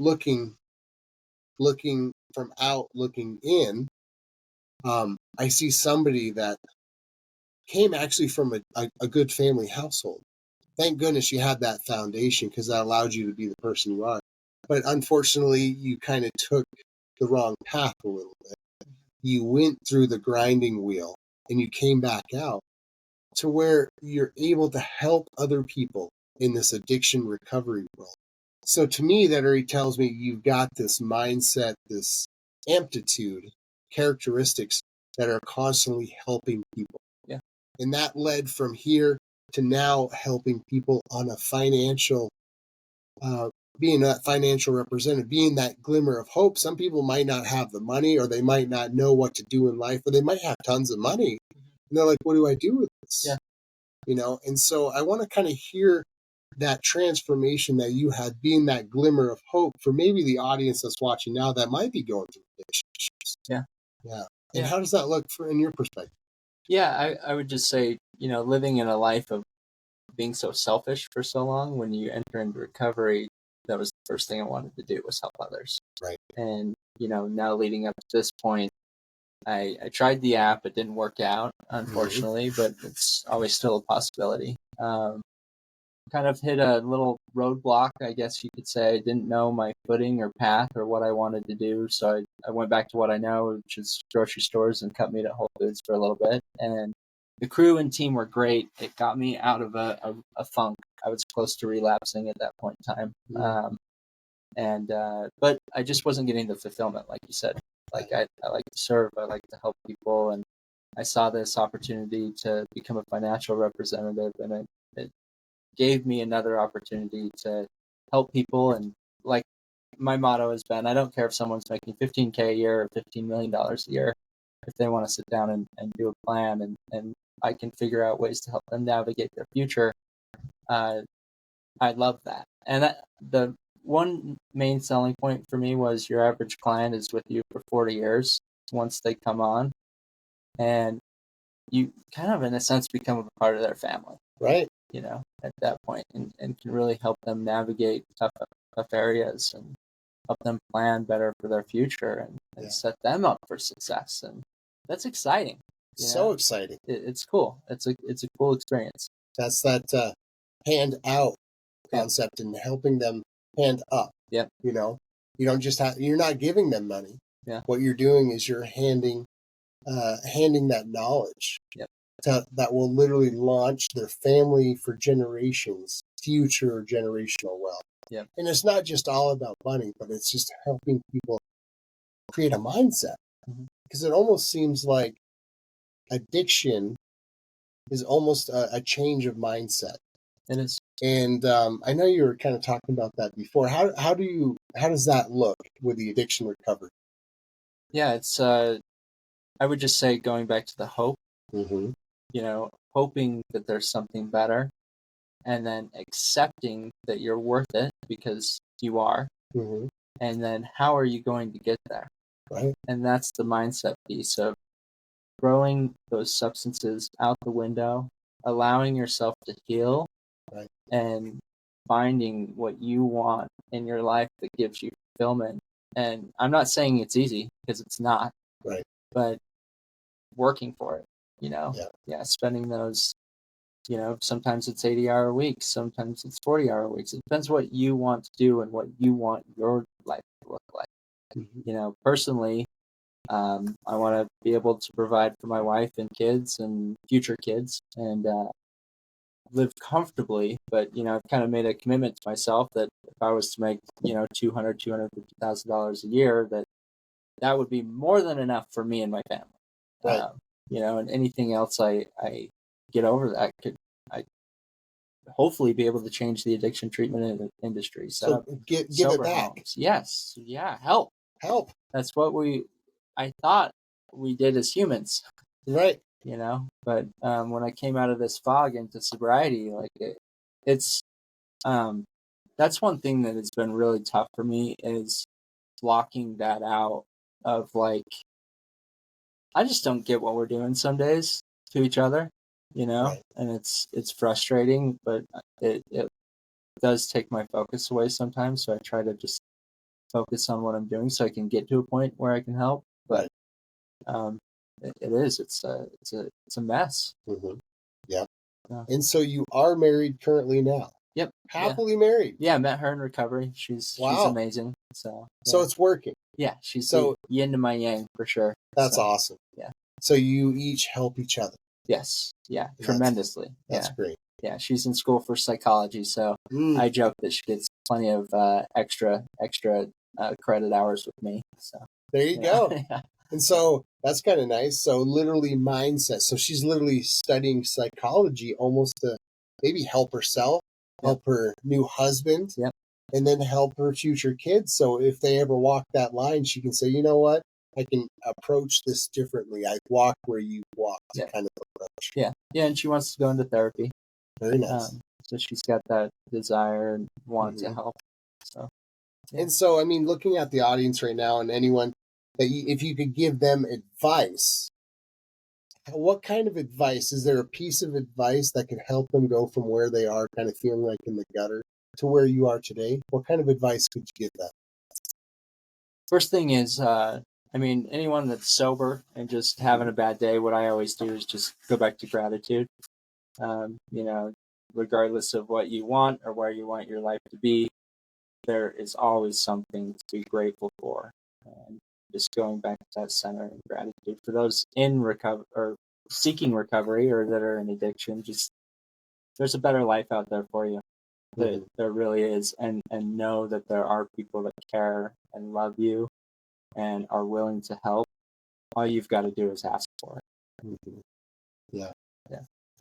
looking from out, looking in, I see somebody that came actually from a good family household. Thank goodness you had that foundation, because that allowed you to be the person you are. But unfortunately, you kind of took the wrong path a little bit. You went through the grinding wheel and you came back out to where you're able to help other people in this addiction recovery world. So to me, that already tells me you've got this mindset, this amplitude, characteristics that are constantly helping people. Yeah. And that led from here to now helping people on a financial, being that financial representative, being that glimmer of hope. Some people might not have the money, or they might not know what to do in life, or they might have tons of money. And they're like, what do I do with this? Yeah. And so I want to kind of hear that transformation that you had, being that glimmer of hope for maybe the audience that's watching now that might be going through relationships. Yeah. Yeah. And how does that look in your perspective? Yeah, I would just say, living in a life of being so selfish for so long, when you enter into recovery, that was the first thing I wanted to do, was help others. Right. And, now leading up to this point, I tried the app. It didn't work out, unfortunately, but it's always still a possibility. Kind of hit a little roadblock, I guess you could say. I didn't know my footing or path or what I wanted to do. So I went back to what I know, which is grocery stores and cut meat at Whole Foods for a little bit. And the crew and team were great. It got me out of a funk. I was close to relapsing at that point in time. But I just wasn't getting the fulfillment, like you said. Like I like to serve, I like to help people, and I saw this opportunity to become a financial representative, and it gave me another opportunity to help people. And like my motto has been, I don't care if someone's making $15K a year or $15 million a year. If they want to sit down and do a plan, and I can figure out ways to help them navigate their future, I love that. And the one main selling point for me was, your average client is with you for 40 years once they come on, and you kind of, in a sense, become a part of their family. Right. At that point, and can really help them navigate tough areas, and help them plan better for their future, and set them up for success. And that's exciting. So exciting. It's cool. It's a cool experience. That's that hand out concept, and helping them hand up. Yeah. You don't just you're not giving them money. Yeah. What you're doing is you're handing that knowledge. Yep. That will literally launch their family for generations, future generational wealth. Yep. And it's not just all about money, but it's just helping people create a mindset. Because it almost seems like addiction is almost a change of mindset. It is. And I know you were kind of talking about that before. How does that look with the addiction recovery? Yeah, it's I would just say, going back to the hope. Hoping that there's something better, and then accepting that you're worth it, because you are. And then how are you going to get there? Right. And that's the mindset piece of throwing those substances out the window, allowing yourself to heal, right, and finding what you want in your life that gives you fulfillment. And I'm not saying it's easy, because it's not. Right. But working for it, spending those, sometimes it's 80-hour weeks, sometimes it's 40-hour weeks. It depends what you want to do and what you want your life to look like. Personally, I want to be able to provide for my wife and kids and future kids, and live comfortably. But I've kind of made a commitment to myself that if I was to make $250,000 a year, that would be more than enough for me and my family. Right. And anything else I get over that could hopefully be able to change the addiction treatment industry. So give it back. Homes. Yes. Yeah. Help. That's what I thought we did as humans. Right. But when I came out of this fog into sobriety, it's that's one thing that has been really tough for me, is blocking that out of I just don't get what we're doing some days to each other, Right. and it's frustrating, but it does take my focus away sometimes. So I try to just focus on what I'm doing so I can get to a point where I can help. But it is. It's a mess. Mm-hmm. Yeah. Yeah. And so you are married currently now. Yep. Happily married. Yeah, I met her in recovery. She's amazing. So it's working. Yeah, she's so the yin to my yang for sure. That's awesome. Yeah. So you each help each other. Yes. Yeah. Tremendously. That's great. Yeah, she's in school for psychology, so I joke that she gets plenty of extra credit hours with me. So there you go. Yeah. And so that's kind of nice. So literally mindset. So she's literally studying psychology almost to maybe help herself, help her new husband, and then help her future kids. So if they ever walk that line, she can say, you know what? I can approach this differently. I walk where you walk, kind of approach. Yeah. Yeah, and she wants to go into therapy. Very nice. So she's got that desire and want to help. So, And so, I mean, looking at the audience right now and anyone that if you could give them advice, what kind of advice? Is there a piece of advice that can help them go from where they are kind of feeling like in the gutter to where you are today? What kind of advice could you give them? First thing is, anyone that's sober and just having a bad day, what I always do is just go back to gratitude. Regardless of what you want or where you want your life to be, there is always something to be grateful for. And just going back to that center and gratitude for those in recovery or seeking recovery or that are in addiction. Just there's a better life out there for you. There really is, and know that there are people that care and love you and are willing to help. All you've got to do is ask for it. Yeah.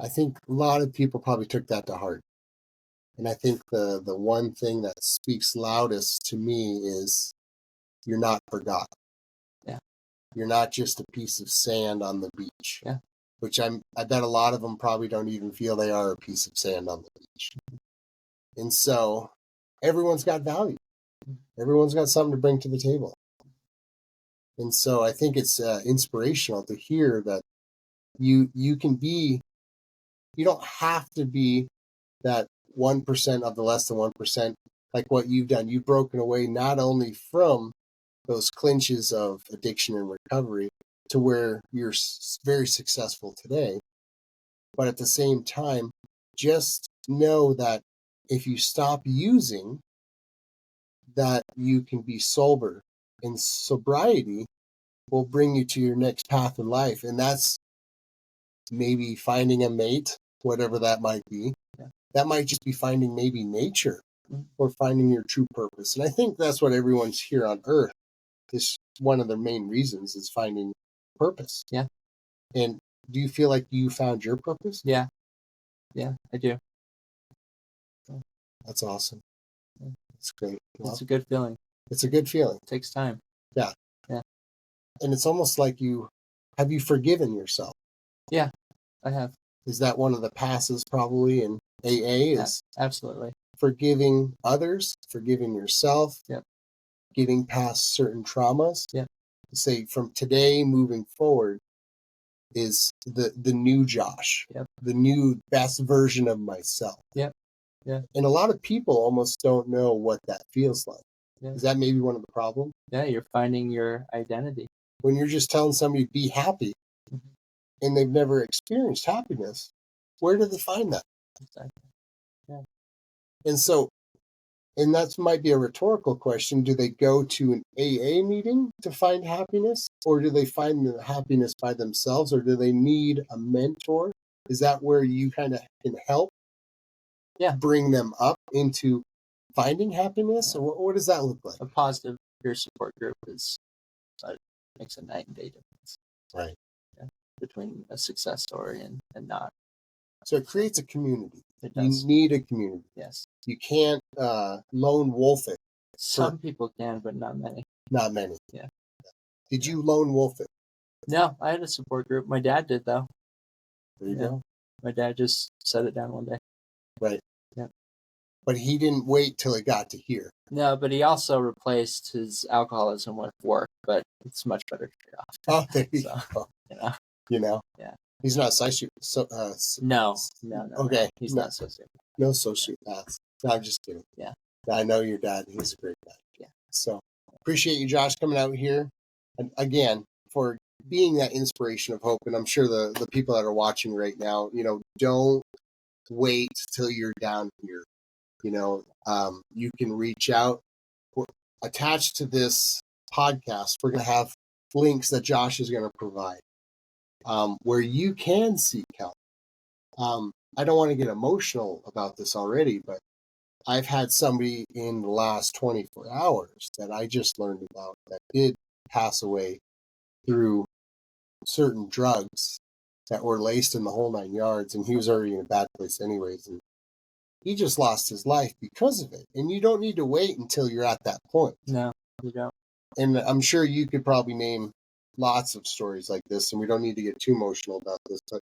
I think a lot of people probably took that to heart. And I think the one thing that speaks loudest to me is you're not forgotten. Yeah. You're not just a piece of sand on the beach. Yeah. Which I bet a lot of them probably don't even feel they are a piece of sand on the beach. And so everyone's got value. Everyone's got something to bring to the table. And so I think it's inspirational to hear that you can be, you don't have to be that 1% of the less than 1%, like what you've done. You've broken away not only from those clinches of addiction and recovery to where you're very successful today, but at the same time, just know that if you stop using, that you can be sober, and sobriety will bring you to your next path in life. And that's maybe finding a mate, whatever that might be. That might just be finding maybe nature or finding your true purpose. And I think that's what everyone's here on earth is one of their main reasons is finding purpose. Yeah. And do you feel like you found your purpose? Yeah. Yeah, I do. That's awesome. It's great. Well, it's a good feeling. It's a good feeling. It takes time. Yeah. Yeah. And it's almost like have you forgiven yourself? Yeah, I have. Is that one of the passes probably in AA is absolutely forgiving others, forgiving yourself, getting past certain traumas. Yeah. Say from today moving forward is the new Josh, the new best version of myself. Yep. Yeah. And a lot of people almost don't know what that feels like. Yeah. Is that maybe one of the problems? Yeah, you're finding your identity. When you're just telling somebody to be happy and they've never experienced happiness, where do they find that? Exactly. Yeah. And so, and that might be a rhetorical question. Do they go to an AA meeting to find happiness? Or do they find the happiness by themselves? Or do they need a mentor? Is that where you kind of can help bring them up into finding happiness? Or what does that look like? A positive peer support group makes a night and day difference. Right. Yeah. Between a success story and not. So it creates a community. It does. You need a community. Yes. You can't lone wolf it. Some people can, but not many. Not many. Yeah. Did you lone wolf it? No, I had a support group. My dad did, though. There you go. My dad just set it down one day. Right. Yeah. But he didn't wait till it got to here. No, but he also replaced his alcoholism with work, but it's much better trade-off. Oh, there you go. You know? Yeah. He's not No. Okay. He's not sociopath. No sociopaths. No, I'm just kidding. Yeah. I know your dad. He's a great guy. Yeah. So, appreciate you, Josh, coming out here. And again, for being that inspiration of hope. And I'm sure the people that are watching right now, don't wait till you're down here. You can reach out. Attached to this podcast, we're going to have links that Josh is going to provide where you can seek help. I don't want to get emotional about this already, but I've had somebody in the last 24 hours that I just learned about that did pass away through certain drugs that were laced in the whole 9 yards, and he was already in a bad place anyways, and he just lost his life because of it. And you don't need to wait until you're at that point. No, you don't. And I'm sure you could probably name lots of stories like this, and we don't need to get too emotional about this, but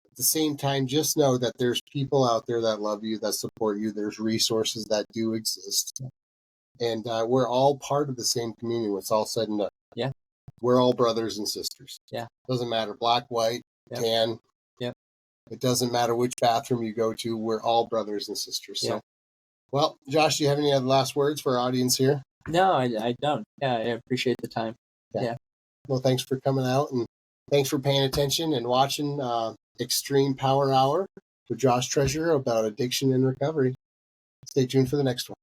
at the same time, just know that there's people out there that love you, that support you. There's resources that do exist. And we're all part of the same community when it's all said and done. Yeah. We're all brothers and sisters. Yeah. Doesn't matter, black, white, tan. Yep. It doesn't matter which bathroom you go to. We're all brothers and sisters. So, Yeah. well, Josh, do you have any other last words for our audience here? No, I don't. Yeah, I appreciate the time. Yeah. Well, thanks for coming out, and thanks for paying attention and watching Extreme Power Hour with Josh Treasure about addiction and recovery. Stay tuned for the next one.